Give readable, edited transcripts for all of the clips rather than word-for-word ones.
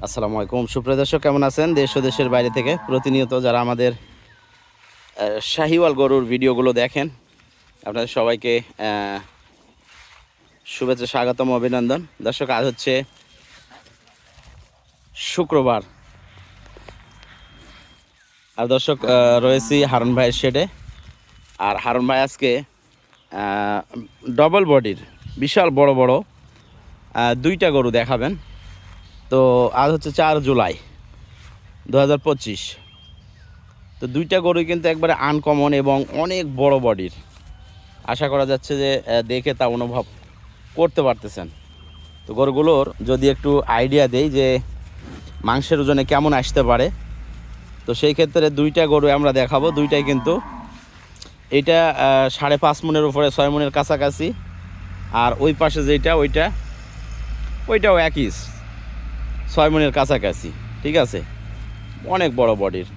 আসসালামু আলাইকুম সুপ্রিয় দর্শক, কেমন আছেন? দেশ ও দেশের বাইরে থেকে প্রতিনিয়ত যারা আমাদের শাহিওয়াল গরুর ভিডিওগুলো দেখেন, আপনাদের সবাইকে শুভেচ্ছা, স্বাগতম, অভিনন্দন। দর্শক, আজ হচ্ছে শুক্রবার, আর দর্শক রয়েছি হারুন ভাইয়ের শেডে। আর হারুন ভাই আজকে ডবল বডির বিশাল বড় বড় দুইটা গরু দেখাবেন। তো আজ হচ্ছে 4 জুলাই 2025। তো দুইটা গরুই কিন্তু একবারে আনকমন এবং অনেক বড় বডির। আশা করা যাচ্ছে যে দেখে তা অনুভব করতে পারতেছেন। তো গরুগুলোর যদি একটু আইডিয়া দেই যে মাংসের ওজনে কেমন আসতে পারে, তো সেই ক্ষেত্রে দুইটা গরু আমরা দেখাবো। দুইটাই কিন্তু এটা 5.5 মনের উপরে, 6 মনের কাছাকাছি। আর ওই পাশে যেটা ওইটাও একই 6 মনের কাছাকাছি। ঠিক আছে, অনেক বড় বডির।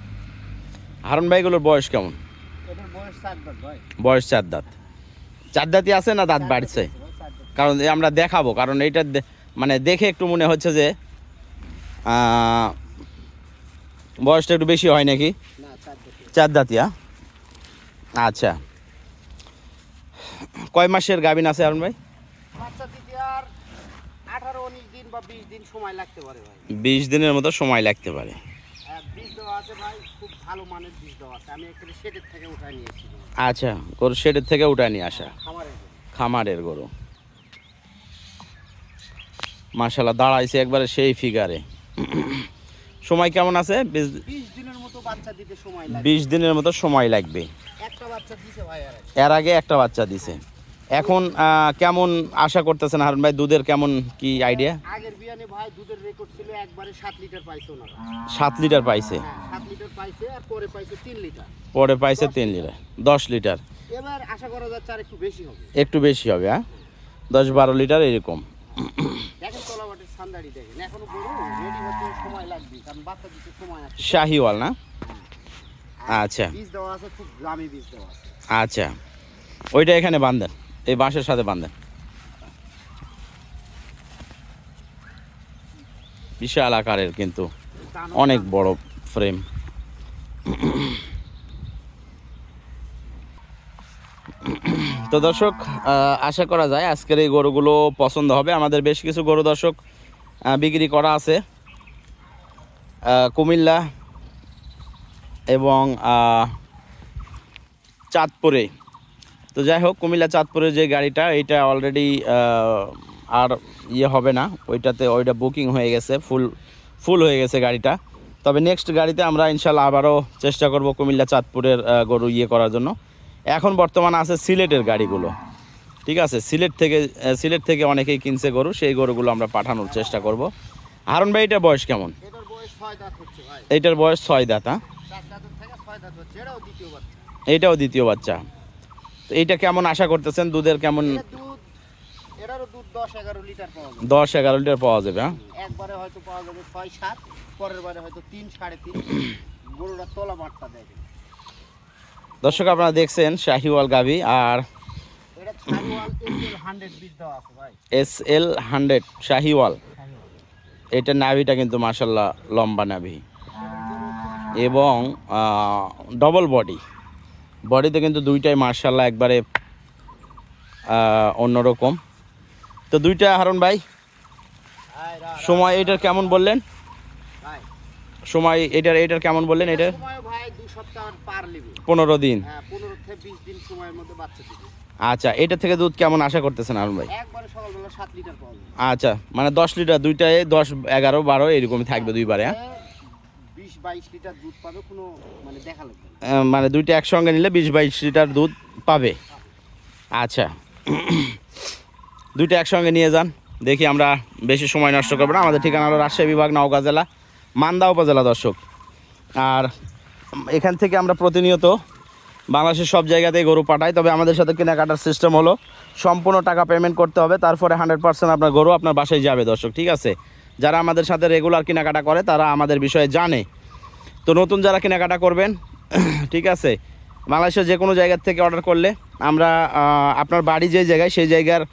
হারুন ভাইগুলোর বয়স কেমন? বয়স 4 দাঁত। 4 দাঁতই আছে না দাঁত বাড়ছে? কারণ আমরা দেখাবো, কারণ এইটা মানে দেখে একটু মনে হচ্ছে যে বয়সটা একটু বেশি হয় নাকি। 4 দাঁতিয়া। আচ্ছা, কয় মাসের গাভিন আছে হারুন ভাই? 20 দিনের মতো সময় লাগতে পারে। আচ্ছা, গরু শেডের থেকে উঠায় নিয়ে আসা, খামারের গরু। মাশাআল্লাহ, দাঁড়াইছে একবারে সেই ফিগারে। সময় কেমন আছে? 20 দিনের মতো সময় লাগবে। এর আগে একটা বাচ্চা দিছে। এখন কেমন আশা করতেছেন হারুন ভাই? দুধের কেমন কি আইডিয়া? আগের বিয়ানে ভাই দুধের রেকর্ড ছিল একবারে 7 লিটার পাইছে ওনারা। 7 লিটার পাইছে? 7 লিটার পাইছে, আর পরে পাইছে 3 লিটার। পরে পাইছে 3 লিটার, 10 লিটার। এবার আশা করা যাচ্ছে আর একটু বেশি হবে। একটু বেশি হবে, হ্যাঁ, 10-12 লিটার এরকম। দেখেন তলাবাটের সান্দাড়ি দেখেন, এখনো গরু রেডি হতে সময় লাগবে, কারণ বাচ্চা দিতে সময় আছে। শাহিওয়াল না? আচ্ছা, বীজ দেওয়া আছে, খুব দামি বীজ দেওয়া আছে। আচ্ছা, ওইটা এখানে বাঁধেন, এই বাঁশের সাথে বাঁধেন। বিশাল আকারের, কিন্তু অনেক বড় ফ্রেম। তো দর্শক, আশা করা যায় আজকের এই গরুগুলো পছন্দ হবে। আমাদের বেশ কিছু গরু দর্শক বিক্রি করা আছে কুমিল্লা এবং চাঁদপুরে। তো যাই হোক, কুমিল্লা চাঁদপুরের যে গাড়িটা, এটা অলরেডি আর হবে না, ওইটা বুকিং হয়ে গেছে, ফুল হয়ে গেছে গাড়িটা। তবে নেক্সট গাড়িতে আমরা ইনশাল্লাহ আবারও চেষ্টা করব কুমিল্লা চাঁদপুরের গরু করার জন্য। এখন বর্তমান আছে সিলেটের গাড়িগুলো। ঠিক আছে, সিলেট থেকে অনেকেই কিনছে গরু, সেই গরুগুলো আমরা পাঠানোর চেষ্টা করব। হারুন ভাই, এটার বয়স কেমন? এইটার বয়স 6 দাঁত। হ্যাঁ, এইটাও দ্বিতীয় বাচ্চা। তো এইটা কেমন আশা করতেছেন? দুধের কেমন? 10-11 লিটার পাওয়া যাবে। হ্যাঁ, একবারে হয়তো পাওয়া যাবে 6-7, পরের বারে হয়তো 3-3.5। গরুটা তলা বাটটা দেয়। দর্শক, আপনারা দেখছেন শাহিওয়াল গাভী, আর এটা শাহিওয়াল SL100 বীজ দেওয়া আছে ভাই। SL100 শাহিওয়াল। এটা নাভিটা কিন্তু মাশাআল্লাহ লম্বা নাভি এবং ডবল বডিতে কিন্তু দুইটাই মাশাআল্লাহ একবারে অন্যরকম। তো দুইটা হারুন ভাই, সময় এটার কেমন বললেন? সময় এটার কেমন বললেন? এটার সময় ভাই 2 সপ্তাহ পার লিবে, 15 দিন। হ্যাঁ, 15 থেকে 20 দিন সময়ের মধ্যে বাচ্চা দিবে। আচ্ছা, এটা থেকে দুধ কেমন আশা করতেছেন হারুন ভাই? একবারে সকালবেলা 7 লিটার পাওয়া যাবে। আচ্ছা, মানে 10 লিটার, দুইটায় 10, 11, 12 এরকমই থাকবে দুইবারে। হ্যাঁ, 20-22 লিটার দুধ পাবে, কোনো মানে দেখা লাগবে না। মানে দুইটা একসঙ্গে নিলে 20-22 লিটার দুধ পাবে। আচ্ছা, দুইটা একসঙ্গে নিয়ে যান, দেখি। আমরা বেশি সময় নষ্ট করবো না। আমাদের ঠিকানা হলো রাজশাহী বিভাগ, নওগাঁ জেলা, মান্দা উপজেলা দর্শক। আর এখান থেকে আমরা প্রতিনিয়ত বাংলাদেশের সব জায়গাতেই গরু পাঠাই। তবে আমাদের সাথে কেনাকাটার সিস্টেম হলো সম্পূর্ণ টাকা পেমেন্ট করতে হবে, তারপরে 100% আপনার গরু আপনার বাসায় যাবে দর্শক। ঠিক আছে, যারা আমাদের সাথে রেগুলার কেনাকাটা করে তারা আমাদের বিষয়ে জানে। তো নতুন যারা কেনাকাটা করবেন, ঠিক আছে, বাংলাদেশের যে কোনো জায়গার থেকে অর্ডার করলে আমরা আপনার বাড়ি যে জায়গায়, সেই জায়গার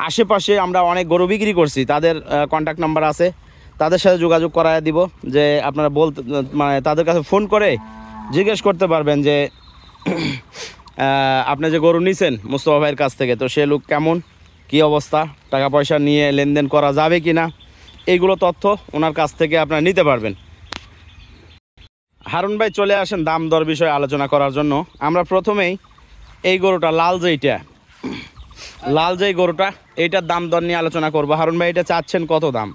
আশেপাশে আমরা অনেক গরু বিক্রি করছি, তাদের কন্ট্যাক্ট নাম্বার আছে, তাদের সাথে যোগাযোগ করায় দিব যে আপনারা বলতে মানে তাদের কাছে ফোন করে জিজ্ঞেস করতে পারবেন যে আপনি যে গরু নিছেন মুস্তফা ভাইয়ের কাছ থেকে, তো সে লোক কেমন, কি অবস্থা, টাকা পয়সা নিয়ে লেনদেন করা যাবে কি না, এইগুলো তথ্য ওনার কাছ থেকে আপনারা নিতে পারবেন। হারুন ভাই চলে আসেন দাম দর বিষয়ে আলোচনা করার জন্য। আমরা প্রথমেই এই গরুটা লাল যেই গরুটা, এইটার দাম দর নিয়ে আলোচনা করব। হারুন ভাই এটা চাচ্ছেন কত দাম?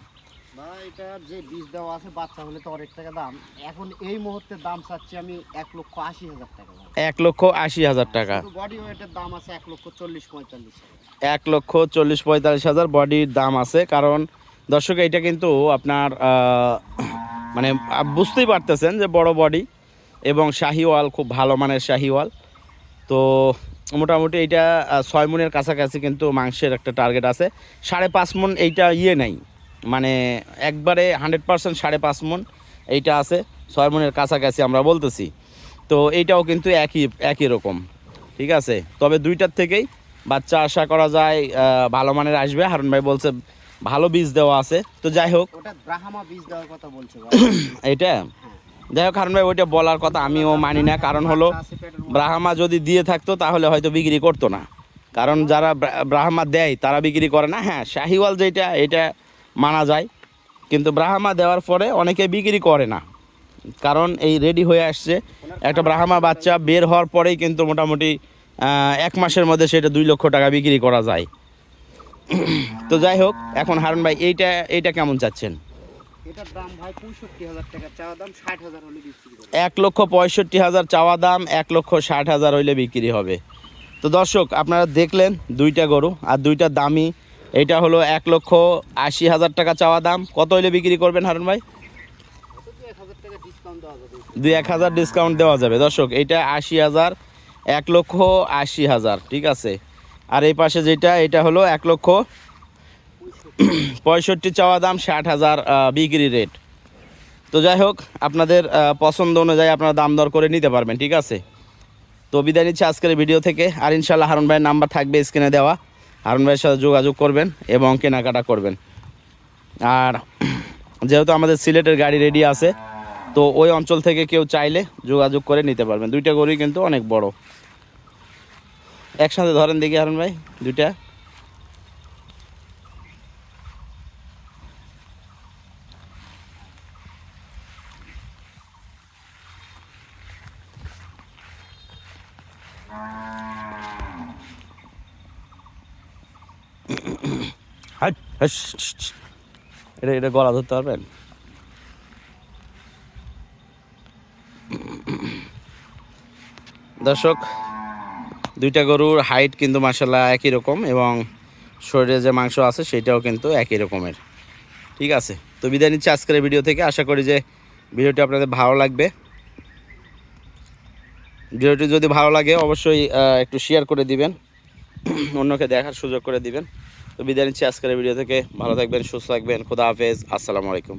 এটার যে বীজ দেওয়া আছে বাচ্চা হলে তো অনেক টাকা দাম, এখন এই মুহূর্তে দাম চাচ্ছি আমি 1,80,000 টাকা। 1,80,000 টাকা। বডি ওয়েটের দাম আছে 1,40,45,000। 1,40,45,000 বডির দাম আছে। কারণ দর্শক এটা কিন্তু আপনার মানে বুঝতেই পারতেছেন যে বড় বডি এবং শাহিওয়াল, খুব ভালো মানের শাহিওয়াল। তো মোটামুটি এইটা 6 মনের কাছাকাছি কিন্তু মাংসের একটা টার্গেট আছে। 5.5 মন এইটা নেই, মানে একবারে 100% 5.5 মন এইটা আছে, 6 মনের কাছাকাছি আমরা বলতেছি। তো এইটাও কিন্তু একই রকম, ঠিক আছে। তবে দুইটার থেকেই বাচ্চা আশা করা যায় ভালো মানের আসবে। হারুন ভাই বলছে ভালো বীজ দেওয়া আছে। তো যাই হোক, ওটা ব্রাহ্মা বীজ দেওয়ার কথা বলছে এইটা যাই হোক, হারুন ভাই ওইটা বলার কথা আমিও মানি না। কারণ হলো ব্রাহ্মা যদি দিয়ে থাকতো তাহলে হয়তো বিক্রি করতো না, কারণ যারা ব্রাহ্মা দেয় তারা বিক্রি করে না। হ্যাঁ, শাহিওয়াল যেটা এটা মানা যায়, কিন্তু ব্রাহ্মা দেওয়ার পরে অনেকে বিক্রি করে না, কারণ এই রেডি হয়ে আসছে। একটা ব্রাহ্মা বাচ্চা বের হওয়ার পরেই কিন্তু মোটামুটি 1 মাসের মধ্যে সেটা 2 লক্ষ টাকা বিক্রি করা যায়। তো যাই হোক, এখন হারুন ভাই এইটা কেমন চাচ্ছেন? এটার দাম ভাই 65,000 টাকা, চাওয়া দাম 60,000 হলে বিক্রি করব। 1,65,000 চাওয়া দাম, 1,60,000 হইলে বিক্রি হবে। তো দর্শক আপনারা দেখলেন দুইটা গরু, আর দুইটা দামি। এটা হলো 1,80,000 টাকা চাওয়া দাম। কত হইলে বিক্রি করবেন হারুন ভাই? 2-1,000 ডিসকাউন্ট দেওয়া যাবে। দর্শক এইটা 80,000, 1,80,000, ঠিক আছে। আর এই পাশে যেটা, এটা হলো 1,65,000 চাওয়া দাম, 60,000 বিক্রি রেট। তো যাই হোক, আপনাদের পছন্দ অনুযায়ী আপনারা দাম দর করে নিতে পারবেন, ঠিক আছে। তো বিদায় নিচ্ছি আজকের ভিডিও থেকে। আর ইনশাল্লাহ হারুন ভাইয়ের নাম্বার থাকবে স্ক্রিনে দেওয়া, হারুন ভাইয়ের সাথে যোগাযোগ করবেন এবং কেনাকাটা করবেন। আর যেহেতু আমাদের সিলেটের গাড়ি রেডি আছে, তো ওই অঞ্চল থেকে কেউ চাইলে যোগাযোগ করে নিতে পারবেন। দুইটা গরুই কিন্তু অনেক বড়। একসাথে ধরেন দেখি হারুন ভাই দুইটা। এটা গলা ধরতে পারবেন? দর্শক দুইটা গরুর হাইট কিন্তু মাশাআল্লাহ একই রকম, এবং শরীরে যে মাংস আছে সেটাও কিন্তু একই রকমের, ঠিক আছে। তো বিদায় নিচ্ছি আজকের ভিডিও থেকে। আশা করি যে ভিডিওটি আপনাদের ভালো লাগবে। ভিডিওটি যদি ভালো লাগে অবশ্যই একটু শেয়ার করে দিবেন, অন্যকে দেখার সুযোগ করে দিবেন। তো বিদায় নিচ্ছি আজকের ভিডিও থেকে। ভালো থাকবেন, সুস্থ থাকবেন। খোদা হাফেজ, আসসালামু আলাইকুম।